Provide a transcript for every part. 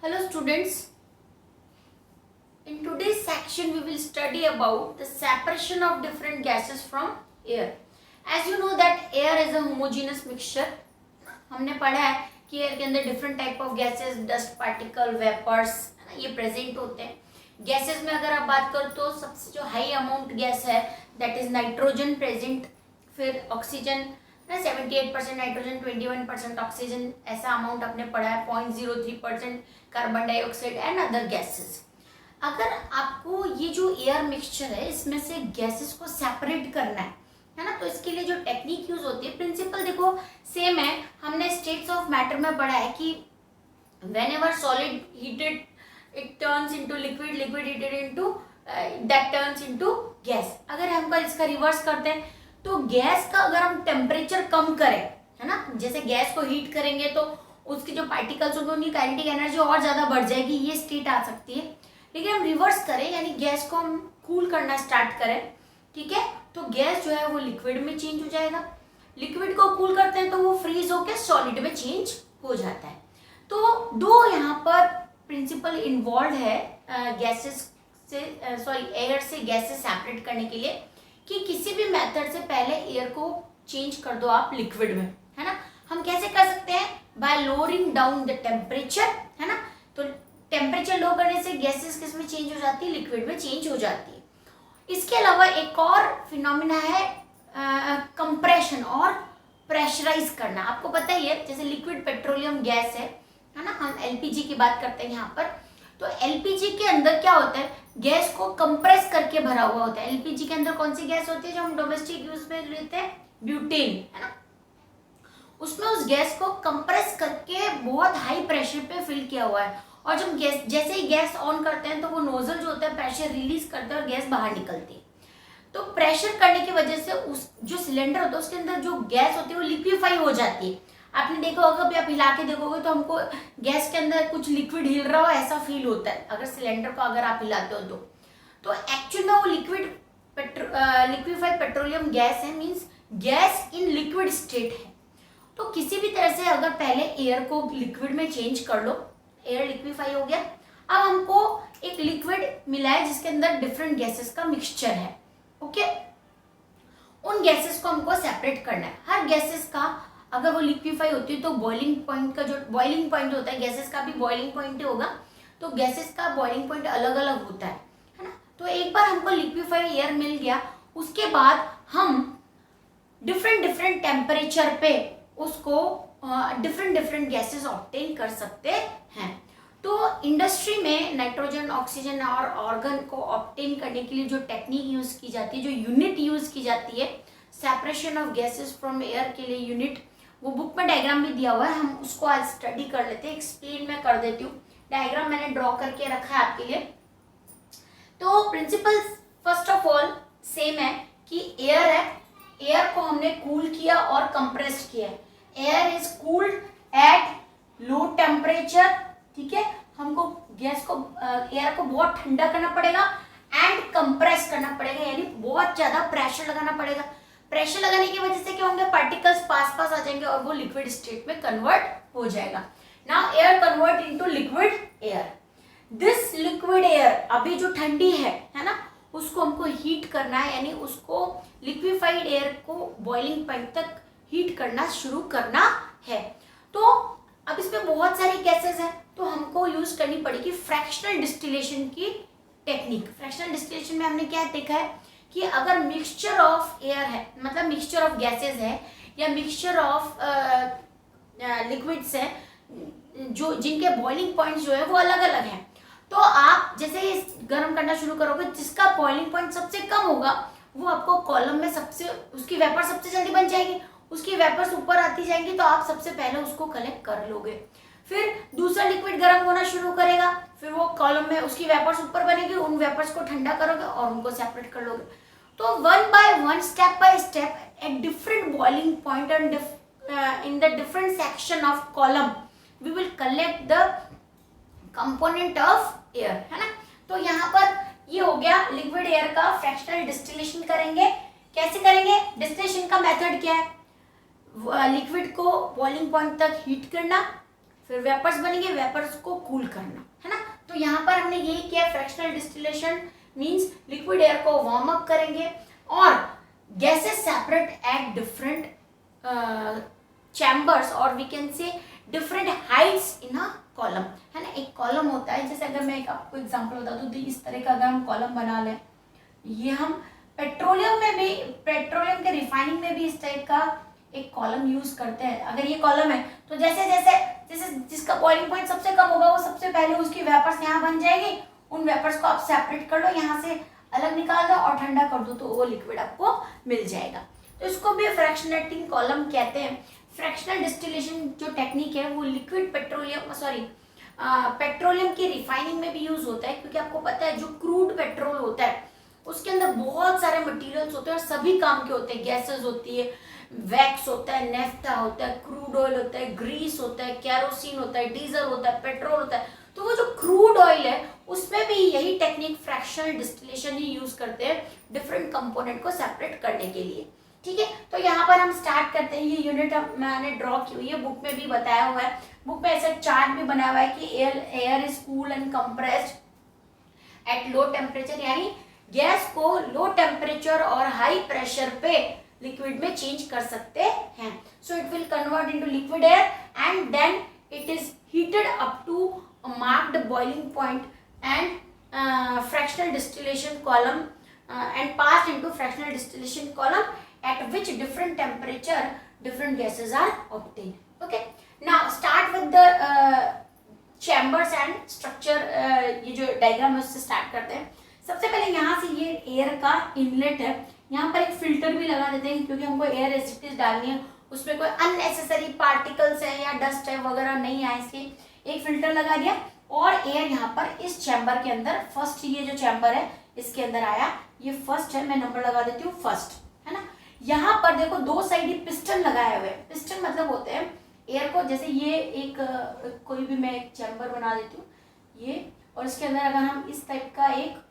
Hello students, in today's section we will study about the separation of different gases from air. As you know that air is a homogeneous mixture. हमने पढ़ा है कि air के अंदर different type of gases, dust particle, vapours ये present होते हैं. Gases में अगर आप बात करो तो सबसे जो हाई अमाउंट गैस है दैट इज नाइट्रोजन प्रेजेंट, फिर ऑक्सीजन 78% नाइट्रोजन, 21% ऑक्सीजन, ऐसा अमाउंट आपने पढ़ा है. 0.03% carbon dioxide and other gases. अगर आपको ये जो एयर मिक्सचर है इसमें से गैसेस को सेपरेट करना है ना, तो इसके लिए जो टेक्निक यूज होती है, प्रिंसिपल देखो सेम है. हमने स्टेट्स ऑफ मैटर में पढ़ा है कि whenever solid heated it turns into liquid, liquid heated into that turns into gas. अगर हम इसका रिवर्स करते हैं तो गैस का अगर हम टेम्परेचर कम करें, है ना, जैसे गैस को हीट करेंगे तो उसके जो पार्टिकल्स होंगे उनकी काइनेटिक एनर्जी और ज्यादा बढ़ जाएगी, ये स्टेट आ सकती है. लेकिन हम रिवर्स करें यानी गैस को हम कूल करना स्टार्ट करें, ठीक है, तो गैस जो है वो लिक्विड में चेंज हो जाएगा. लिक्विड को कूल करते हैं तो वो फ्रीज होकर सॉलिड में चेंज हो जाता है. तो दो यहाँ पर प्रिंसिपल इन्वॉल्व है गैसेस से एयर से गैसेस सेपरेट करने के लिए, कि किसी भी मेथड से पहले एयर को चेंज कर दो आप लिक्विड में, है ना. हम कैसे कर सकते हैं? Bye lowering down the temperature, है ना. तो टेम्परेचर लो करने से गैसेस किस में चेंज हो जाती है? लिक्विड में चेंज हो जाती है. इसके अलावा एक और फिनोमिना है कंप्रेशन और प्रेशराइज करना. आपको पता ही है जैसे लिक्विड पेट्रोलियम गैस है ना, हम एलपीजी की बात करते हैं यहाँ पर. तो एलपीजी के अंदर क्या होता है? गैस को कंप्रेस करके भरा हुआ होता है. एलपीजी के अंदर कौन सी गैस होती है जो हम डोमेस्टिक यूज में लेते हैं? ब्यूटेन, है ना. उसमें उस गैस को कंप्रेस करके बहुत हाई प्रेशर पे फिल किया हुआ है, और जब गैस जैसे ही गैस ऑन करते हैं तो वो नोजल जो होता है प्रेशर रिलीज करता है और गैस बाहर निकलती है. तो प्रेशर करने की वजह से उस जो सिलेंडर होता है उसके अंदर जो गैस होती है वो लिक्विफाई हो जाती है. आपने देखा होगा, अभी आप हिला के देखोगे तो हमको गैस के अंदर कुछ लिक्विड हिल रहा हो ऐसा फील होता है अगर सिलेंडर को अगर आप हिलाते हो तो एक्चुअल में वो लिक्विफाइड पेट्रोलियम गैस है, means gas in liquid state है. तो किसी भी तरह से अगर पहले एयर को लिक्विड में चेंज कर लो, एयर लिक्विफाई हो गया, अब हमको एक लिक्विड मिला है जिसके अंदर डिफरेंट गैसेस का मिक्सचर है. ओके, उन गैसेस को हमको सेपरेट करना है. हर गैसेस का अगर वो लिक्विफाई होती है तो बॉइलिंग पॉइंट का जो बॉइलिंग पॉइंट होता है, गैसेस का भी बॉइलिंग पॉइंट होगा, तो गैसेस का बॉइलिंग पॉइंट अलग अलग होता है ना. तो एक बार हमको लिक्विफाइड एयर मिल गया, उसके बाद हम डिफरेंट टेम्परेचर पे उसको डिफरेंट गैसेस ऑब्टेन कर सकते हैं. तो इंडस्ट्री में नाइट्रोजन, ऑक्सीजन और ऑर्गन को ऑब्टेन करने के लिए जो टेक्निक यूज की जाती है, जो यूनिट यूज की जाती है separation of gases from air के लिए, यूनिट वो बुक में डायग्राम भी दिया हुआ है, हम उसको आज स्टडी कर लेते हैं. एक्सप्लेन मैं कर देती हूँ. डायग्राम मैंने ड्रॉ करके रखा है आपके लिए. तो principle first of all same है कि एयर है, एयर को हमने कूल किया और कंप्रेस किया. Air is cooled eight low temperature, ठीक है. हमको गैस को एयर को बहुत ठंडा करना पड़ेगा एंड कंप्रेस करना पड़ेगा, यानी बहुत ज्यादा प्रेशर लगाना पड़ेगा. प्रेशर लगाने की वजह से क्या होंगे? पार्टिकल्स पास आ जाएंगे और वो लिक्विड स्टेट में कन्वर्ट हो जाएगा. Now air convert into liquid air. This liquid air अभी जो ठंडी है ना, उसको हमको हीट करना है, यानी उसको लिक्विफाइड एयर को बॉइलिंग पॉइंट तक हीट करना शुरू करना है. तो अब इसमें बहुत सारी गैसेस हैं तो हमको यूज करनी पड़ेगी फ्रैक्शनल डिस्टिलेशन की टेक्निक. फ्रैक्शनल डिस्टिलेशन में हमने क्या देखा है कि अगर मिक्सचर ऑफ एयर है, मतलब मिक्सचर ऑफ गैसेस है या मिक्सचर ऑफ लिक्विड्स है, जो जिनके बॉइलिंग पॉइंट्स जो है वो अलग अलग हैं, तो आप जैसे ही गर्म करना शुरू करोगे, जिसका बॉइलिंग पॉइंट सबसे कम होगा वो आपको कॉलम में सबसे उसकी वेपर सबसे जल्दी बन जाएगी, उसकी वेपर्स ऊपर आती जाएंगी, तो आप सबसे पहले उसको कलेक्ट कर लोगे. फिर दूसरा लिक्विड गर्म होना शुरू करेगा, फिर वो कॉलम में उसकी वेपर्स ऊपर बनेगी, उन वेपर्स को ठंडा करोगे और उनको सेपरेट कर लोगे. तो one by one, step by step at different boiling point and in the different section of column we will collect the component of air, है ना. तो यहाँ पर ये हो गया लिक्विड एयर का फ्रैक्शनल डिस्टिलेशन करेंगे. कैसे करेंगे? डिस्टिलेशन का मेथड क्या है? लिक्विड को बॉइलिंग पॉइंट तक हीट करना, फिर वेपर्स बनेंगे, वेपर्स को कूल करना, है ना। तो यहाँ पर हमने यही किया, fractional distillation means liquid air को वार्म अप करेंगे और gases separate at different chambers और we can say different heights in a column, है ना। एक कॉलम होता है, जैसे अगर मैं एक आपको एग्जांपल बता दूं, इस तरह का अगर हम कॉलम बना लें, ये हम पेट्रोलियम में भी, पेट्रोलियम के रिफाइनिंग में भी इस टाइप का एक कॉलम यूज करते हैं। अगर ये कॉलम है तो जैसे जैसे जैसे जिसका बॉइलिंग पॉइंट सबसे कम होगा वो सबसे पहले उसकी वेपर्स यहाँ बन जाएगी, उन वेपर्स को आप सेपरेट कर लो, यहाँ से अलग निकाल दो और ठंडा कर दो तो वो लिक्विड आपको मिल जाएगा। तो इसको भी फ्रैक्शनेटिंग कॉलम कहते हैं। फ्रैक्शनल डिस्टिलेशन जो टेक्निक है वो लिक्विड पेट्रोलियम पेट्रोलियम की रिफाइनिंग में भी यूज होता है, क्योंकि आपको पता है जो क्रूड पेट्रोल होता है उसके अंदर बहुत सारे मटेरियल्स होते हैं और सभी काम के होते हैं। गैसेस होती है, वैक्स होता है, नेफ्था होता है, क्रूड ऑयल होता है, ग्रीस होता है, कैरोसिन होता है, डीजल होता है, पेट्रोल होता है। तो वो जो क्रूड ऑयल है उसमें भी यही टेक्निक फ्रैक्शनल डिस्टिलेशन ही यूज करते हैं डिफरेंट कंपोनेंट को सेपरेट करने के लिए, ठीक है। तो यहाँ पर हम स्टार्ट करते हैं। ये यूनिट मैंने ड्रॉ की हुई है, बुक में भी बताया हुआ है, बुक में ऐसा चार्ट भी बना हुआ है कि air is cool and compressed at low temperature, यानी गैस को लो टेम्परेचर और हाई प्रेशर पे लिक्विड में चेंज कर सकते हैं। So it will convert into liquid air and then it is heated up to marked boiling point and fractional distillation column and passed into fractional distillation column at which different temperature different gases are obtained. Okay, now start with the chambers and structure. ये जो diagram है उससे start करते हैं। सबसे पहले यहाँ से ये एयर का इनलेट है, यहाँ पर एक फिल्टर भी लगा देते हैं क्योंकि हमको एयर एसिड डालनी है, उसमें कोई अननेसेसरी पार्टिकल्स है या डस्ट है वगैरह नहीं आए, इसके एक फिल्टर लगा दिया और एयर यहाँ पर इस चैम्बर के अंदर, फर्स्ट ये जो चैम्बर है इसके अंदर आया, ये फर्स्ट है, मैं नंबर लगा देती हूँ फर्स्ट, है ना। यहाँ पर देखो दो साइड ही पिस्टन लगाए हुए हैं। पिस्टन मतलब होते हैं एयर को, जैसे ये एक कोई भी मैं एक चैम्बर बना देती हूँ ये, और इसके अंदर अगर हम इस टाइप का एक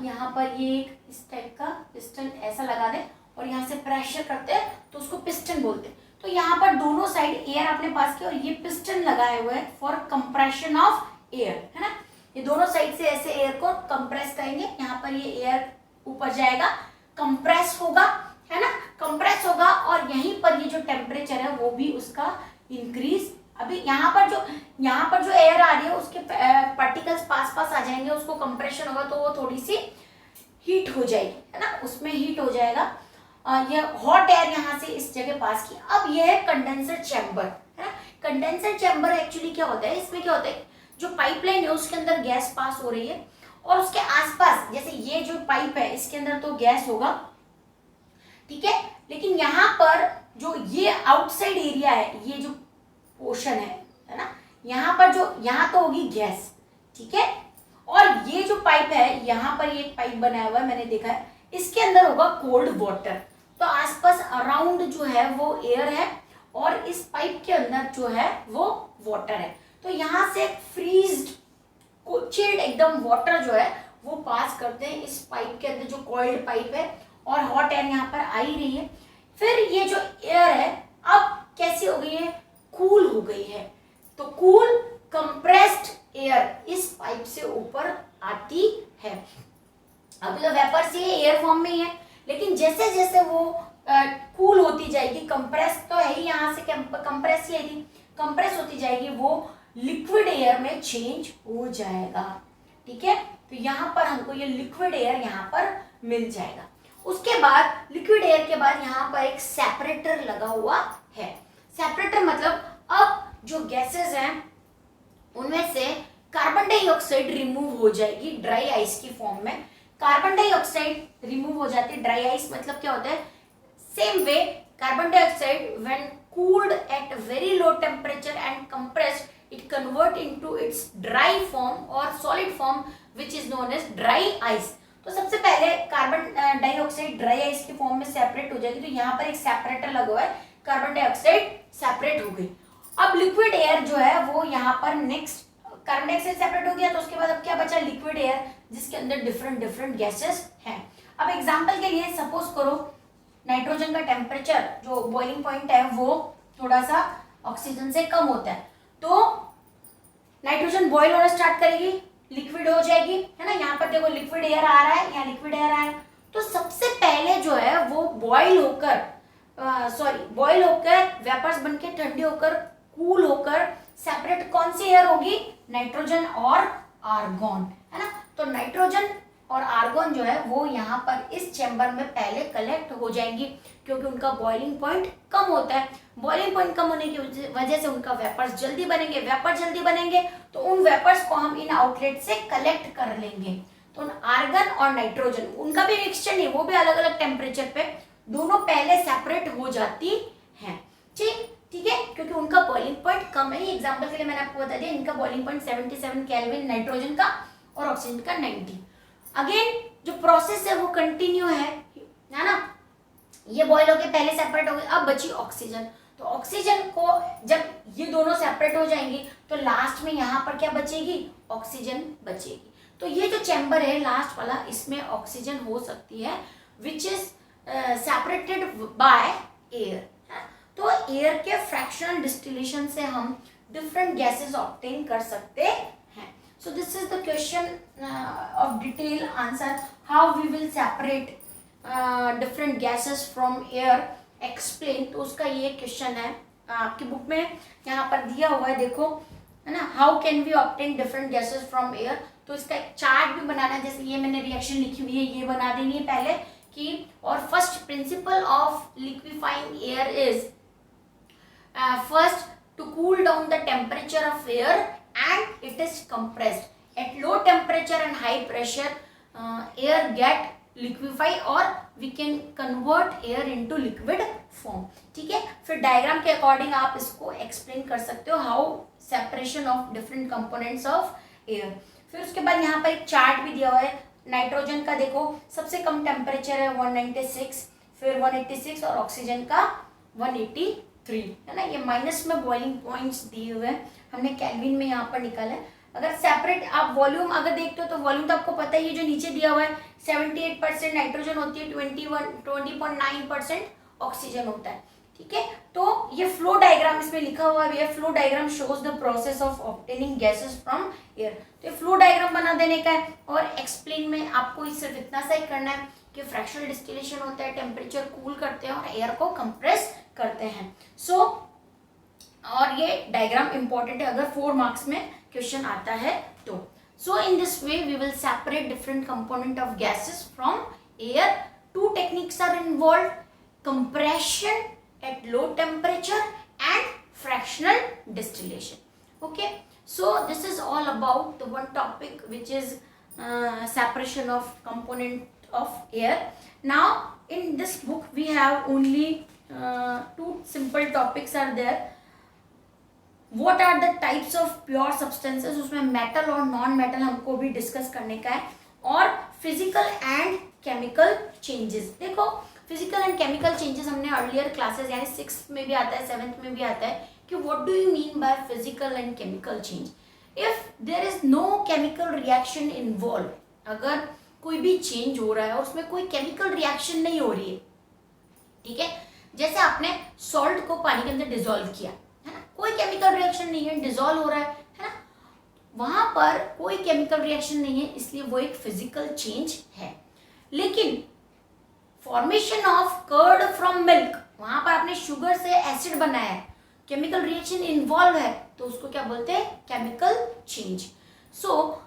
यहाँ पर ये एक इस टाइप का पिस्टन ऐसा लगा दें और यहाँ से प्रेशर करते हैं तो उसको पिस्टन बोलते हैं। तो यहाँ पर दोनों साइड एयर अपने पास की और ये पिस्टन लगाए हुए हैं फॉर कंप्रेशन ऑफ एयर, है ना। ये दोनों साइड से ऐसे एयर को कंप्रेस करेंगे, यहाँ पर ये एयर ऊपर जाएगा, कंप्रेस होगा, है ना, कंप्रेस होगा और यहीं पर ये जो टेम्परेचर है वो भी उसका इंक्रीज। अभी यहाँ पर जो एयर आ रही है उसके पार्टिकल्स पास पास आ जाएंगे, उसको कंप्रेशन होगा तो वो थोड़ी सी हीट हो जाएगी, है ना, उसमें हीट हो जाएगा। ये हॉट एयर यहाँ से इस जगह पास की। अब ये है कंडेंसर चैम्बर, है ना। कंडेंसर चैम्बर एक्चुअली क्या होता है, इसमें क्या होता है, जो पाइपलाइन है उसके अंदर गैस पास हो रही है और उसके आसपास, जैसे ये जो पाइप है इसके अंदर तो गैस होगा, ठीक है, लेकिन यहाँ पर जो ये आउटसाइड एरिया है, ये जो पोर्शन है ना, यहाँ पर जो यहाँ तो होगी गैस, ठीक है, और ये जो पाइप है यहाँ पर ये एक पाइप बनाया हुआ है, मैंने देखा है, इसके अंदर होगा कोल्ड वाटर। तो आसपास अराउंड जो है वो एयर है और इस पाइप के अंदर जो है वो वाटर है। तो यहाँ से फ्रीज्ड चिल्ड एकदम वाटर जो है वो पास करते हैं इस पाइप के अंदर, जो कॉइल्ड पाइप है, और हॉट एयर यहाँ पर आ ही रही है। फिर ये जो एयर है अब कैसी हो गई है, कूल हो गई है। तो कूल कंप्रेस्ड एयर इस पाइप से ऊपर आती है। अभी तो वेपर्स ये एयर फॉर्म में ही है, लेकिन जैसे जैसे वो कूल होती जाएगी, कंप्रेस तो है ही, यहाँ से कंप्रेस ही है, कंप्रेस होती जाएगी, वो लिक्विड एयर में चेंज हो जाएगा, ठीक है। तो यहाँ पर हमको ये लिक्विड एयर यहाँ पर मिल जाएगा। उसके बाद लिक्विड एयर के बाद यहाँ पर एक सेपरेटर लगा हुआ है। सेपरेटर मतलब अब जो गैसेस हैं उनमें से कार्बन डाइऑक्साइड रिमूव हो जाएगी ड्राई आइस की फॉर्म में। कार्बन डाइऑक्साइड रिमूव हो जाती है, ड्राई आइस मतलब क्या होता है, same way carbon dioxide when cooled at very low temperature and compressed it convert into its dry form or solid form which is known as dry ice। तो सबसे पहले कार्बन डाइऑक्साइड ड्राई आइस की form में separate हो जाएगी, तो यहाँ पर एक सेपरेटर लगा हुआ है, कार्बन डाइऑक्साइड सेपरेट हो गई। अब लिक्विड एयर जो है वो यहाँ पर नेक्स्ट, कार्बन डाइऑक्साइड सेपरेट हो गया तो उसके बाद अब क्या बचा, लिक्विड एयर, जिसके अंदर डिफरेंट डिफरेंट गैसेस हैं। अब एग्जांपल के लिए सपोज करो नाइट्रोजन का टेम्परेचर जो बॉइलिंग पॉइंट है वो थोड़ा सा ऑक्सीजन से कम होता है। तो नाइट्रोजन बॉयल होना स्टार्ट करेगी, लिक्विड हो जाएगी, है ना। यहाँ पर देखो लिक्विड एयर आ रहा है, यहाँ लिक्विड एयर आ रहा है। तो सबसे पहले जो है वो बॉयल होकर वेपर्स बनके ठंडी होकर कूल होकर सेपरेट कौन सी एयर होगी, नाइट्रोजन और आर्गन, है ना। तो नाइट्रोजन और आर्गन जो है वो यहाँ पर इस चैम्बर में पहले कलेक्ट हो जाएंगी, क्योंकि उनका बॉइलिंग पॉइंट कम होता है। बॉइलिंग पॉइंट कम होने की वजह से उनका वेपर्स जल्दी बनेंगे, वेपर जल्दी बनेंगे तो उन वेपर्स को हम इन आउटलेट से कलेक्ट कर लेंगे। तो आर्गन और नाइट्रोजन उनका भी मिक्सचर नहीं, वो भी अलग अलग टेम्परेचर पे दोनों पहले सेपरेट हो जाती हैं। ठीक है, क्योंकि उनका बॉइलिंग पॉइंट कम है। एग्जांपल के लिए मैंने आपको बता दिया, इनका बॉइलिंग पॉइंट 77 केल्विन नाइट्रोजन का और ऑक्सीजन का 90। अगेन जो प्रोसेस है वो कंटिन्यू है ना। ये बॉयल होके पहले सेपरेट हो गए, अब बची ऑक्सीजन। तो ऑक्सीजन को जब ये दोनों सेपरेट हो जाएंगी तो लास्ट में यहाँ पर क्या बचेगी, ऑक्सीजन बचेगी। तो ये जो चैम्बर है लास्ट वाला, इसमें ऑक्सीजन हो सकती है which is separated by air. तो एयर के फ्रैक्शनल डिस्टिलेशन से हम डिफरेंट गैसेस ऑब्टेन कर सकते हैं। So this is the question of detail answer, how we will separate different gases from air, explain. तो उसका ये क्वेश्चन है आपकी बुक में यहाँ पर दिया हुआ है, देखो, है ना। How can we obtain different gases from air. तो इसका एक चार्ट भी बनाना है, जैसे ये मैंने रिएक्शन लिखी हुई है, ये बना देनी है पहले कि, और first principle of liquefying air is first to cool down the temperature of air and it is compressed at low temperature and high pressure air get liquefy और we can convert air into liquid form. ठीक है, फिर diagram के according आप इसको explain कर सकते हो, how separation of different components of air. फिर उसके बाद यहाँ पर एक चार्ट भी दिया हुआ है। नाइट्रोजन का देखो सबसे कम टेम्परेचर है 196, फिर 186 और ऑक्सीजन का 183, है ना। ये माइनस में बॉइलिंग पॉइंट्स दिए हुए हैं, हमने केल्विन में यहाँ पर निकाला है। अगर सेपरेट आप वॉल्यूम अगर देखते हो तो वॉल्यूम तो आपको पता ही है, जो नीचे दिया हुआ है 78% नाइट्रोजन होती है, 20.9% ऑक्सीजन होता है। ठीक है, तो ये फ्लो डायग्राम इसमें लिखा हुआ है, flow diagram shows the process of obtaining gases from air. तो ये फ्लो डायग्राम बना देने का है, और एक्सप्लेन में आपको सिर्फ इतना सा ही करना है कि फ्रैक्शनल डिस्टिलेशन होता है, टेम्परेचर कूल करते हैं और एयर को कंप्रेस करते हैं। सो और ये डायग्राम इंपॉर्टेंट है अगर 4 मार्क्स में क्वेश्चन आता है तो। So in this way we will separate different component of gases from air. 2 techniques are involve, compression at low temperature and fractional distillation. Okay, so this is all about the one topic which is separation of component of air. Now in this book we have only 2 simple topics are there. What are the types of pure substances, उसमें metal और non metal हमको भी discuss करने का है, और physical and chemical changes. देखो physical and chemical changes हमने अर्लियर क्लासेस यानी 6th में भी आता है, 7th में भी आता है कि what do you mean by physical and chemical change. If there is no chemical reaction involve, अगर कोई भी चेंज हो रहा है और उसमें कोई केमिकल रिएक्शन नहीं हो रही है, ठीक है, जैसे आपने सॉल्ट को पानी के अंदर डिजोल्व किया, है ना, कोई केमिकल रिएक्शन नहीं है, डिजोल्व हो रहा है ना, वहां पर कोई केमिकल रिएक्शन नहीं है, इसलिए वो एक फिजिकल चेंज है। लेकिन formation of curd from milk, वहां पर आपने शुगर से एसिड बनाया है, केमिकल रिएक्शन इन्वॉल्व है, तो उसको क्या बोलते हैं, केमिकल चेंज। सो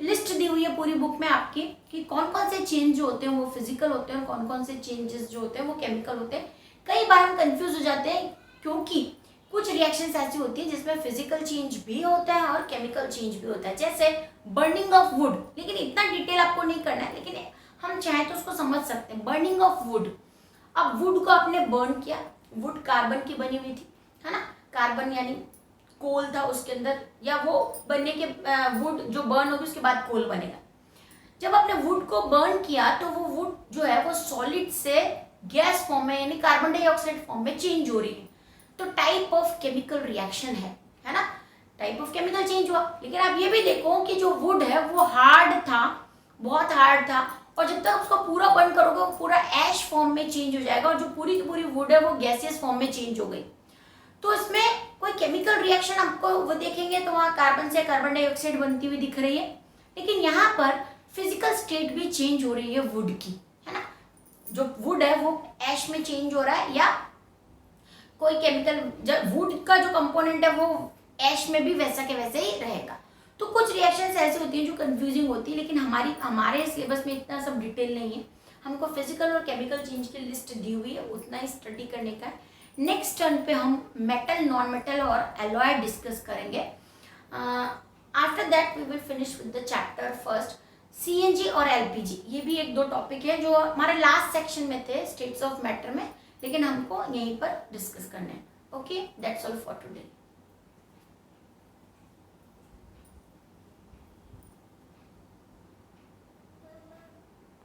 लिस्ट दी हुई है पूरी बुक में आपकी कि कौन कौन से चेंज जो होते हैं वो फिजिकल होते हैं और कौन कौन से चेंजेस जो होते हैं वो केमिकल होते हैं। कई बार हम कंफ्यूज हो जाते हैं क्योंकि कुछ रिएक्शंस ऐसी होती है जिसमें फिजिकल चेंज भी होता है और केमिकल चेंज भी होता है, जैसे बर्निंग ऑफ वुड। लेकिन इतना डिटेल आपको नहीं करना है, लेकिन हम चाहें तो उसको समझ सकते हैं। बर्निंग ऑफ वुड, अब वुड को आपने बर्न किया, वुड कार्बन की बनी हुई थी, है ना, कार्बन यानी कोल था उसके अंदर, या वो बनने के वुड जो बर्न होगी उसके बाद कोल बनेगा। जब आपने वुड को बर्न किया तो वो वुड जो है वो सॉलिड से गैस फॉर्म में यानी कार्बन डाइऑक्साइड फॉर्म में चेंज हो रही है, तो टाइप ऑफ केमिकल रिएक्शन है ना, टाइप ऑफ केमिकल चेंज हुआ। लेकिन आप ये भी देखो कि जो वुड है वो हार्ड था, बहुत हार्ड था, और जब तक उसको पूरा बर्न करोगे वो पूरा ऐश फॉर्म में चेंज हो जाएगा, और जो पूरी की पूरी वुड है वो गैसियस फॉर्म में चेंज हो गई। तो इसमें कोई केमिकल रिएक्शन आपको वो देखेंगे तो वहाँ कार्बन से कार्बन डाइऑक्साइड बनती हुई दिख रही है, लेकिन यहाँ पर फिजिकल स्टेट भी चेंज हो रही है वुड की, है ना। जो वुड है वो ऐश में चेंज हो रहा है, या कोई केमिकल, जब वुड का जो कंपोनेंट है वो ऐश में भी वैसा के वैसे ही रहेगा। तो कुछ रिएक्शंस ऐसी होती हैं जो कंफ्यूजिंग होती है, लेकिन हमारे सिलेबस में इतना सब डिटेल नहीं है। हमको फिजिकल और केमिकल चेंज की लिस्ट दी हुई है, उतना ही स्टडी करने का है। नेक्स्ट टर्न पे हम मेटल, नॉन मेटल और एलॉय डिस्कस करेंगे। After that we will finish with the chapter first CNG और एलपीजी। ये भी एक दो टॉपिक है जो हमारे लास्ट सेक्शन में थे स्टेट्स ऑफ मैटर में, लेकिन हमको यहीं पर डिस्कस करना है। Okay, that's all for today.